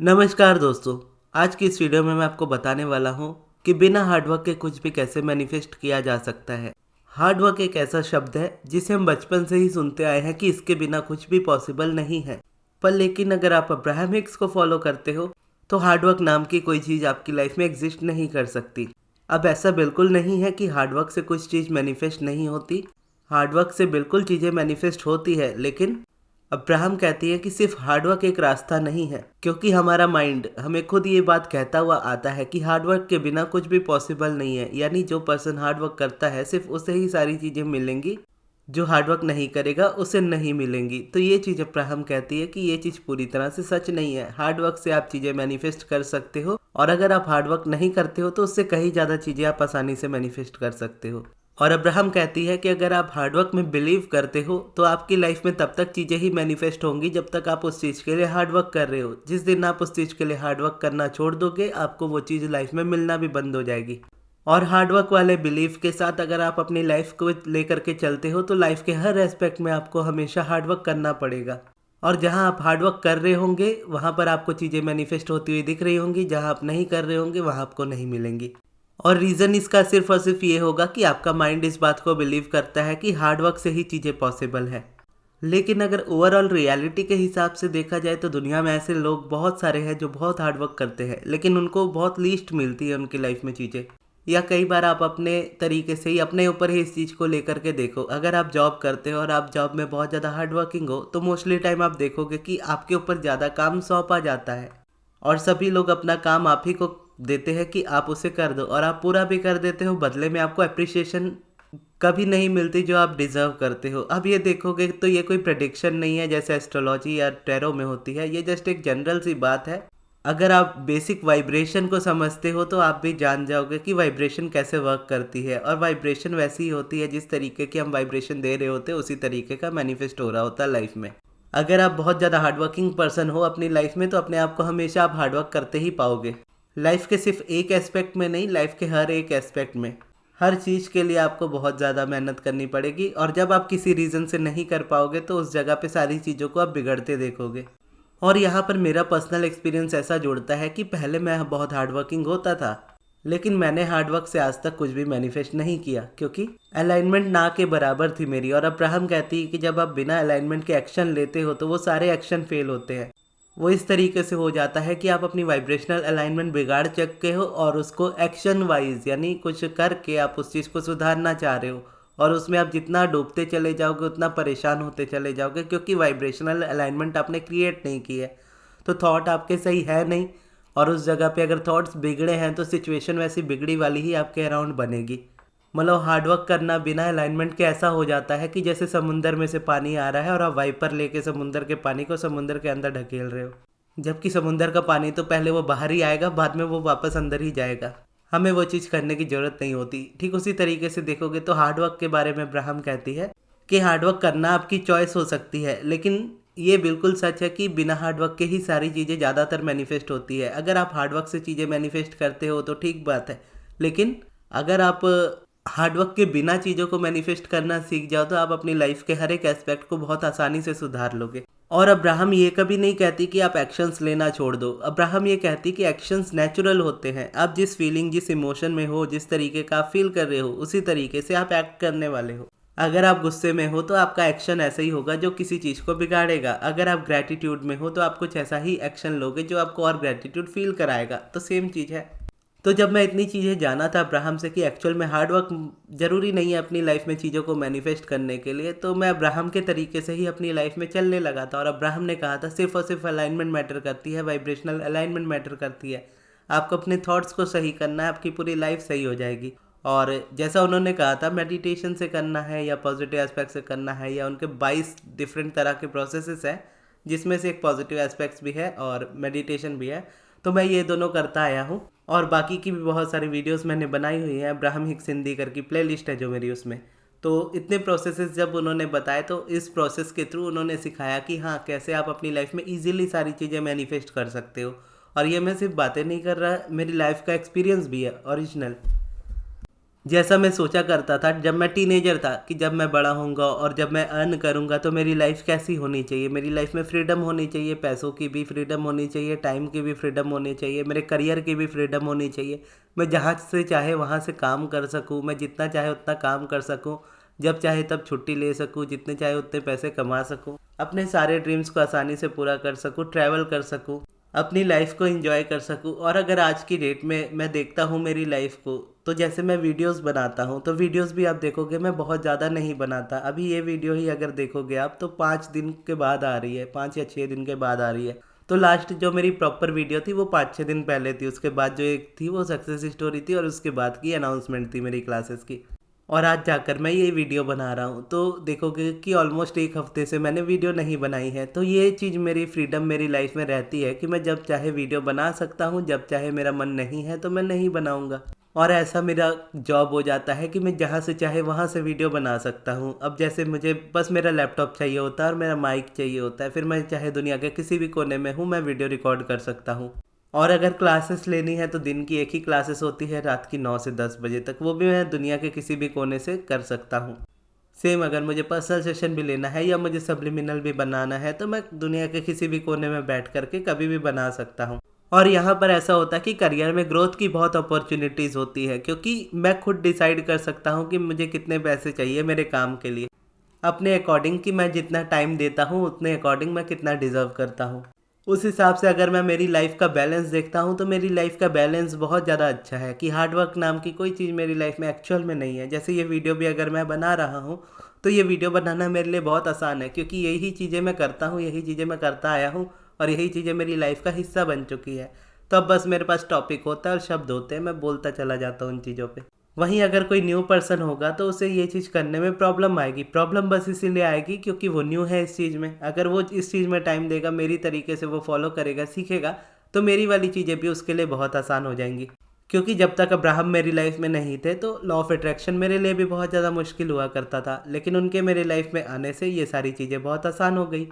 नमस्कार दोस्तों। आज की इस वीडियो में मैं आपको बताने वाला हूँ कि बिना हार्डवर्क के कुछ भी कैसे मैनिफेस्ट किया जा सकता है। हार्डवर्क एक ऐसा शब्द है जिसे हम बचपन से ही सुनते आए हैं कि इसके बिना कुछ भी पॉसिबल नहीं है। पर लेकिन अगर आप अब्राहम हिक्स को फॉलो करते हो तो हार्डवर्क नाम की कोई चीज़ आपकी लाइफ में एग्जिस्ट नहीं कर सकती। अब ऐसा बिल्कुल नहीं है कि हार्डवर्क से कुछ चीज़ मैनिफेस्ट नहीं होती। हार्डवर्क से बिल्कुल चीज़ें मैनिफेस्ट होती है, लेकिन अब्राहम कहती है कि सिर्फ हार्डवर्क एक रास्ता नहीं है, क्योंकि हमारा माइंड हमें खुद ये बात कहता हुआ आता है कि हार्डवर्क के बिना कुछ भी पॉसिबल नहीं है। यानी जो पर्सन हार्डवर्क करता है सिर्फ उसे ही सारी चीज़ें मिलेंगी, जो हार्डवर्क नहीं करेगा उसे नहीं मिलेंगी। तो ये चीज़ अब्राहम कहती है कि ये चीज़ पूरी तरह से सच नहीं है। हार्डवर्क से आप चीज़ें मैनिफेस्ट कर सकते हो, और अगर आप हार्डवर्क नहीं करते हो तो उससे कहीं ज़्यादा चीज़ें आप आसानी से मैनिफेस्ट कर सकते हो। और अब्राहम कहती है कि अगर आप हार्डवर्क में बिलीव करते हो तो आपकी लाइफ में तब तक चीज़ें ही मैनिफेस्ट होंगी जब तक आप उस चीज़ के लिए हार्डवर्क कर रहे हो। जिस दिन आप उस चीज़ के लिए हार्डवर्क करना छोड़ दोगे, आपको वो चीज़ लाइफ में मिलना भी बंद हो जाएगी। और हार्डवर्क वाले बिलीफ के साथ अगर आप अपनी लाइफ को लेकर के चलते हो तो लाइफ के हर एस्पेक्ट में आपको हमेशा हार्डवर्क करना पड़ेगा। और जहाँ आप हार्डवर्क कर रहे होंगे वहाँ पर आपको चीज़ें मैनिफेस्ट होती हुई दिख रही होंगी, जहाँ आप नहीं कर रहे होंगे वहाँ आपको नहीं मिलेंगी। और रीज़न इसका सिर्फ और सिर्फ ये होगा कि आपका माइंड इस बात को बिलीव करता है कि हार्डवर्क से ही चीज़ें पॉसिबल है। लेकिन अगर ओवरऑल रियलिटी के हिसाब से देखा जाए तो दुनिया में ऐसे लोग बहुत सारे हैं जो बहुत हार्डवर्क करते हैं, लेकिन उनको बहुत लीस्ट मिलती है उनकी लाइफ में चीज़ें। या कई बार आप अपने तरीके से ही अपने ऊपर ही इस चीज़ को लेकर के देखो। अगर आप जॉब करते हो और आप जॉब में बहुत ज़्यादा हार्ड वर्किंग हो तो मोस्टली टाइम आप देखोगे कि आपके ऊपर ज़्यादा काम सौंपा जाता है, और सभी लोग अपना काम आप ही को देते हैं कि आप उसे कर दो, और आप पूरा भी कर देते हो। बदले में आपको अप्रिसिएशन कभी नहीं मिलती जो आप डिज़र्व करते हो। अब ये देखोगे तो ये कोई प्रेडिक्शन नहीं है जैसे एस्ट्रोलॉजी या टैरो में होती है, ये जस्ट एक जनरल सी बात है। अगर आप बेसिक वाइब्रेशन को समझते हो तो आप भी जान जाओगे कि वाइब्रेशन कैसे वर्क करती है। और वाइब्रेशन वैसी ही होती है जिस तरीके की हम वाइब्रेशन दे रहे होते हैं उसी तरीके का मैनिफेस्ट हो रहा होता है लाइफ में। अगर आप बहुत ज़्यादा हार्डवर्किंग पर्सन हो अपनी लाइफ में तो अपने आप को हमेशा आप हार्डवर्क करते ही पाओगे। लाइफ के सिर्फ एक एस्पेक्ट में नहीं, लाइफ के हर एक एस्पेक्ट में। हर चीज़ के लिए आपको बहुत ज़्यादा मेहनत करनी पड़ेगी, और जब आप किसी रीज़न से नहीं कर पाओगे तो उस जगह पे सारी चीज़ों को आप बिगड़ते देखोगे। और यहाँ पर मेरा पर्सनल एक्सपीरियंस ऐसा जुड़ता है कि पहले मैं बहुत हार्डवर्किंग होता था, लेकिन मैंने हार्डवर्क से आज तक कुछ भी मैनिफेस्ट नहीं किया, क्योंकि अलाइनमेंट ना के बराबर थी मेरी। और अब्राहम कहती है कि जब आप बिना अलाइनमेंट के एक्शन लेते हो तो वो सारे एक्शन फेल होते हैं। वो इस तरीके से हो जाता है कि आप अपनी वाइब्रेशनल अलाइनमेंट बिगाड़ चुके हो और उसको एक्शन वाइज यानी कुछ करके आप उस चीज़ को सुधारना चाह रहे हो, और उसमें आप जितना डूबते चले जाओगे उतना परेशान होते चले जाओगे, क्योंकि वाइब्रेशनल अलाइनमेंट आपने क्रिएट नहीं की है। तो थॉट आपके सही है नहीं, और उस जगह पे अगर थॉट्स बिगड़े हैं तो सिचुएशन वैसी बिगड़ी वाली ही आपके अराउंड बनेगी। मतलब हार्डवर्क करना बिना अलाइनमेंट के ऐसा हो जाता है कि जैसे समुंदर में से पानी आ रहा है और आप वाइपर लेके समुंदर के पानी को समुंदर के अंदर ढकेल रहे हो, जबकि समुंदर का पानी तो पहले वो बाहर ही आएगा, बाद में वो वापस अंदर ही जाएगा। हमें वो चीज़ करने की ज़रूरत नहीं होती। ठीक उसी तरीके से देखोगे तो हार्डवर्क के बारे में अब्राहम कहती है कि हार्डवर्क करना आपकी चॉइस हो सकती है, लेकिन ये बिल्कुल सच है कि बिना हार्डवर्क के ही सारी चीज़ें ज़्यादातर मैनिफेस्ट होती है। अगर आप हार्डवर्क से चीज़ें मैनिफेस्ट करते हो तो ठीक बात है, लेकिन अगर आप हार्डवर्क के बिना चीज़ों को मैनिफेस्ट करना सीख जाओ तो आप अपनी लाइफ के हर एक एस्पेक्ट को बहुत आसानी से सुधार लोगे। और अब्राहम ये कभी नहीं कहती कि आप एक्शंस लेना छोड़ दो। अब्राहम ये कहती कि एक्शंस नेचुरल होते हैं। आप जिस फीलिंग, जिस इमोशन में हो, जिस तरीके का आप फील कर रहे हो, उसी तरीके से आप एक्ट करने वाले हो। अगर आप गुस्से में हो तो आपका एक्शन ऐसा ही होगा जो किसी चीज़ को बिगाड़ेगा। अगर आप ग्रैटिट्यूड में हो तो आप कुछ ऐसा ही एक्शन लोगे जो आपको और ग्रैटिट्यूड फील कराएगा। तो सेम चीज़ है। तो जब मैं इतनी चीज़ें जाना था अब्राहम से कि एक्चुअल में हार्डवर्क ज़रूरी नहीं है अपनी लाइफ में चीज़ों को मैनिफेस्ट करने के लिए, तो मैं अब्राहम के तरीके से ही अपनी लाइफ में चलने लगा था। और अब्राहम ने कहा था सिर्फ और सिर्फ अलाइनमेंट मैटर करती है, वाइब्रेशनल अलाइनमेंट मैटर करती है। आपको अपने थॉट्स को सही करना है, आपकी पूरी लाइफ सही हो जाएगी। और जैसा उन्होंने कहा था मेडिटेशन से करना है या पॉजिटिव एस्पेक्ट से करना है, या उनके 22 डिफरेंट तरह के प्रोसेसेस हैं जिसमें से एक पॉजिटिव एस्पेक्ट्स भी है और मेडिटेशन भी है। तो मैं ये दोनों करता आया हूँ, और बाकी की भी बहुत सारी वीडियोस मैंने बनाई हुई हैं। अब्राहम हिक्स हिंदी करके प्लेलिस्ट है जो मेरी, उसमें तो इतने प्रोसेसेस जब उन्होंने बताए तो इस प्रोसेस के थ्रू उन्होंने सिखाया कि हाँ कैसे आप अपनी लाइफ में इजीली सारी चीज़ें मैनिफेस्ट कर सकते हो। और ये मैं सिर्फ बातें नहीं कर रहा, मेरी लाइफ का एक्सपीरियंस भी है ओरिजिनल। जैसा मैं सोचा करता था जब मैं टीनेजर था कि जब मैं बड़ा होऊंगा और जब मैं अर्न करूंगा तो मेरी लाइफ कैसी होनी चाहिए, मेरी लाइफ में फ्रीडम होनी चाहिए, पैसों की भी फ्रीडम होनी चाहिए, टाइम की भी फ्रीडम होनी चाहिए, मेरे करियर की भी फ्रीडम होनी चाहिए। मैं जहाँ से चाहे वहाँ से काम कर सकूँ, मैं जितना चाहे उतना काम कर सकूँ, जब चाहे तब छुट्टी ले सकूँ, जितने चाहे उतने पैसे कमा सकूँ, अपने सारे ड्रीम्स को आसानी से पूरा कर सकूँ, ट्रैवल कर सकूँ, अपनी लाइफ को एंजॉय कर सकूं। और अगर आज की डेट में मैं देखता हूं मेरी लाइफ को, तो जैसे मैं वीडियोस बनाता हूं तो वीडियोस भी आप देखोगे मैं बहुत ज़्यादा नहीं बनाता। अभी ये वीडियो ही अगर देखोगे आप तो 5 दिन के बाद आ रही है, 5 या 6 दिन के बाद आ रही है। तो लास्ट जो मेरी प्रॉपर वीडियो थी वो 5-6 दिन पहले थी। उसके बाद जो एक थी वो सक्सेस स्टोरी थी और उसके बाद की अनाउंसमेंट थी मेरी क्लासेस की। और आज जाकर मैं ये वीडियो बना रहा हूँ तो देखोगे कि ऑलमोस्ट एक हफ्ते से मैंने वीडियो नहीं बनाई है। तो ये चीज़ मेरी फ्रीडम मेरी लाइफ में रहती है कि मैं जब चाहे वीडियो बना सकता हूँ, जब चाहे मेरा मन नहीं है तो मैं नहीं बनाऊँगा। और ऐसा मेरा जॉब हो जाता है कि मैं जहाँ से चाहे वहाँ से वीडियो बना सकता हूँ। अब जैसे मुझे बस मेरा लैपटॉप चाहिए होता है और मेरा माइक चाहिए होता है, फिर मैं चाहे दुनिया के किसी भी कोने में हूँ मैं वीडियो रिकॉर्ड कर सकता हूँ। और अगर क्लासेस लेनी है तो दिन की एक ही क्लासेस होती है रात की 9 से 10 बजे तक, वो भी मैं दुनिया के किसी भी कोने से कर सकता हूँ। सेम अगर मुझे पर्सनल सेशन भी लेना है या मुझे सब्लिमिनल भी बनाना है तो मैं दुनिया के किसी भी कोने में बैठ करके कभी भी बना सकता हूँ। और यहाँ पर ऐसा होता है कि करियर में ग्रोथ की बहुत अपॉर्चुनिटीज़ होती है, क्योंकि मैं खुद डिसाइड कर सकता हूँ कि मुझे कितने पैसे चाहिए मेरे काम के लिए, अपने अकॉर्डिंग कि मैं जितना टाइम देता हूँ उतने अकॉर्डिंग मैं कितना डिज़र्व करता हूँ। उस हिसाब से अगर मैं मेरी लाइफ का बैलेंस देखता हूँ तो मेरी लाइफ का बैलेंस बहुत ज़्यादा अच्छा है कि हार्डवर्क नाम की कोई चीज़ मेरी लाइफ में एक्चुअल में नहीं है। जैसे ये वीडियो भी अगर मैं बना रहा हूँ तो ये वीडियो बनाना मेरे लिए बहुत आसान है, क्योंकि यही चीज़ें मैं करता हूँ, यही चीज़ें मैं करता आया हूँ और यही चीज़ें मेरी लाइफ का हिस्सा बन चुकी है। तो अब बस मेरे पास टॉपिक होता है और शब्द होते हैं, मैं बोलता चला जाता हूँ उन चीज़ों पे। वहीं अगर कोई न्यू पर्सन होगा तो उसे ये चीज़ करने में प्रॉब्लम आएगी। प्रॉब्लम बस इसीलिए आएगी क्योंकि वो न्यू है इस चीज़ में। अगर वो इस चीज़ में टाइम देगा, मेरी तरीके से वो फॉलो करेगा, सीखेगा, तो मेरी वाली चीज़ें भी उसके लिए बहुत आसान हो जाएंगी। क्योंकि जब तक अब्राहम मेरी लाइफ में नहीं थे तो लॉ ऑफ अट्रैक्शन मेरे लिए भी बहुत ज़्यादा मुश्किल हुआ करता था, लेकिन उनके मेरे लाइफ में आने से ये सारी चीज़ें बहुत आसान हो गई।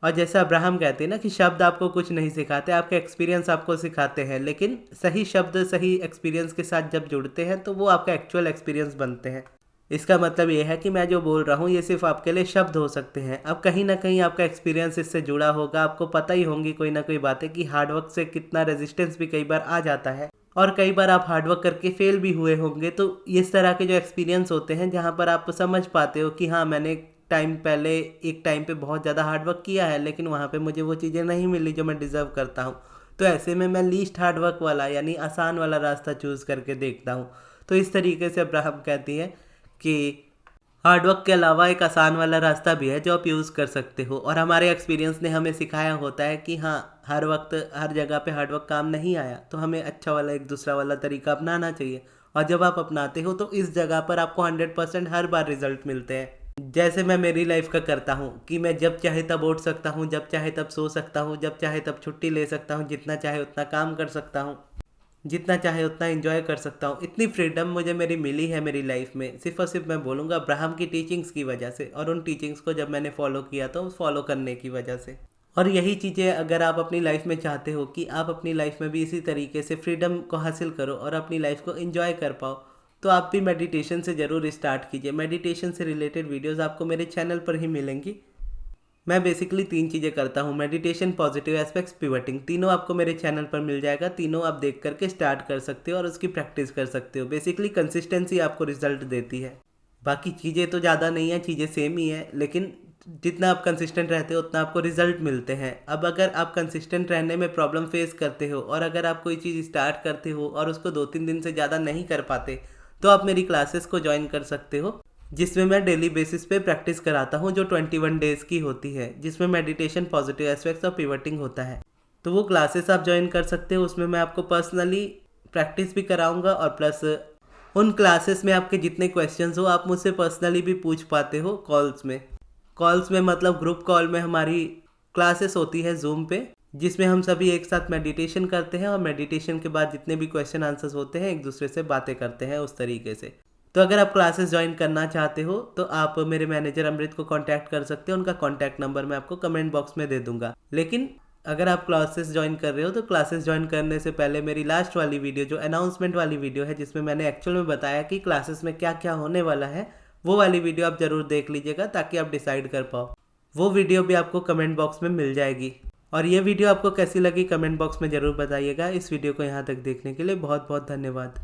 और जैसे अब्राहम कहते हैं ना कि शब्द आपको कुछ नहीं सिखाते, आपके एक्सपीरियंस आपको सिखाते हैं, लेकिन सही शब्द सही एक्सपीरियंस के साथ जब जुड़ते हैं तो वो आपका एक्चुअल एक्सपीरियंस बनते हैं। इसका मतलब ये है कि मैं जो बोल रहा हूँ ये सिर्फ आपके लिए शब्द हो सकते हैं। अब कहीं ना कहीं आपका एक्सपीरियंस इससे जुड़ा होगा, आपको पता ही होंगी कोई ना कोई बातें कि हार्डवर्क से कितना रेजिस्टेंस भी कई बार आ जाता है और कई बार आप हार्डवर्क करके फेल भी हुए होंगे। तो इस तरह के जो एक्सपीरियंस होते हैं जहाँ पर आप समझ पाते हो कि हाँ मैंने एक टाइम पे बहुत ज़्यादा हार्डवर्क किया है लेकिन वहाँ पे मुझे वो चीज़ें नहीं मिली जो मैं डिज़र्व करता हूँ। तो ऐसे में मैं लीस्ट हार्डवर्क वाला यानी आसान वाला रास्ता चूज़ करके देखता हूँ। तो इस तरीके से अब्राहम कहती है कि हार्डवर्क के अलावा एक आसान वाला रास्ता भी है जो आप यूज़ कर सकते हो। और हमारे एक्सपीरियंस ने हमें सिखाया होता है कि हाँ हर वक्त हर जगह पे हार्डवर्क काम नहीं आया, तो हमें अच्छा वाला एक दूसरा वाला तरीका अपनाना चाहिए। और जब आप अपनाते हो तो इस जगह पर आपको 100% हर बार रिजल्ट मिलते हैं। जैसे मैं मेरी लाइफ का करता हूँ कि मैं जब चाहे तब उठ सकता हूँ, जब चाहे तब सो सकता हूँ, जब चाहे तब छुट्टी ले सकता हूँ, जितना चाहे उतना काम कर सकता हूँ, जितना चाहे उतना एंजॉय कर सकता हूँ। इतनी फ्रीडम मुझे मेरी मिली है मेरी लाइफ में सिर्फ और सिर्फ मैं बोलूँगा अब्राहम की टीचिंग्स की वजह से, और उन टीचिंग्स को जब मैंने फॉलो किया तो फॉलो करने की वजह से। और यही चीज़ें अगर आप अपनी लाइफ में चाहते हो कि आप अपनी लाइफ में भी इसी तरीके से फ्रीडम को हासिल करो और अपनी लाइफ को एंजॉय कर पाओ, तो आप भी मेडिटेशन से ज़रूर स्टार्ट कीजिए। मेडिटेशन से रिलेटेड वीडियोस आपको मेरे चैनल पर ही मिलेंगी। मैं बेसिकली 3 चीज़ें करता हूँ, मेडिटेशन, पॉजिटिव एस्पेक्ट्स, पिवटिंग। तीनों आपको मेरे चैनल पर मिल जाएगा, तीनों आप देख करके स्टार्ट कर सकते हो और उसकी प्रैक्टिस कर सकते हो। बेसिकली कंसिस्टेंसी आपको रिजल्ट देती है। बाकी चीज़ें तो ज़्यादा नहीं है, चीज़ें सेम ही है, लेकिन जितना आप कंसिस्टेंट रहते हो उतना आपको रिजल्ट मिलते हैं। अब अगर आप कंसिस्टेंट रहने में प्रॉब्लम फेस करते हो और अगर आप कोई चीज़ स्टार्ट करते हो और उसको 2-3 दिन से ज़्यादा नहीं कर पाते, तो आप मेरी क्लासेस को ज्वाइन कर सकते हो, जिसमें मैं डेली बेसिस पे प्रैक्टिस कराता हूँ, जो 21 डेज़ की होती है, जिसमें मेडिटेशन, पॉजिटिव एस्पेक्ट्स और पिवटिंग होता है। तो वो क्लासेस आप ज्वाइन कर सकते हो। उसमें मैं आपको पर्सनली प्रैक्टिस भी कराऊंगा और प्लस उन क्लासेस में आपके जितने क्वेश्चंस हो आप मुझसे पर्सनली भी पूछ पाते हो कॉल्स में मतलब ग्रुप कॉल में हमारी क्लासेस होती है जूम पे, जिसमें हम सभी एक साथ मेडिटेशन करते हैं और मेडिटेशन के बाद जितने भी क्वेश्चन आंसर्स होते हैं एक दूसरे से बातें करते हैं उस तरीके से। तो अगर आप क्लासेस ज्वाइन करना चाहते हो तो आप मेरे मैनेजर अमृत को कांटेक्ट कर सकते हो। उनका कांटेक्ट नंबर मैं आपको कमेंट बॉक्स में दे दूंगा। लेकिन अगर आप क्लासेस ज्वाइन कर रहे हो तो क्लासेस ज्वाइन करने से पहले मेरी लास्ट वाली वीडियो जो अनाउंसमेंट वाली वीडियो है, जिसमें मैंने एक्चुअल में बताया कि क्लासेस में क्या क्या होने वाला है, वो वाली वीडियो आप ज़रूर देख लीजिएगा ताकि आप डिसाइड कर पाओ। वो वीडियो भी आपको कमेंट बॉक्स में मिल जाएगी। और ये वीडियो आपको कैसी लगी कमेंट बॉक्स में ज़रूर बताइएगा। इस वीडियो को यहाँ तक देखने के लिए बहुत बहुत धन्यवाद।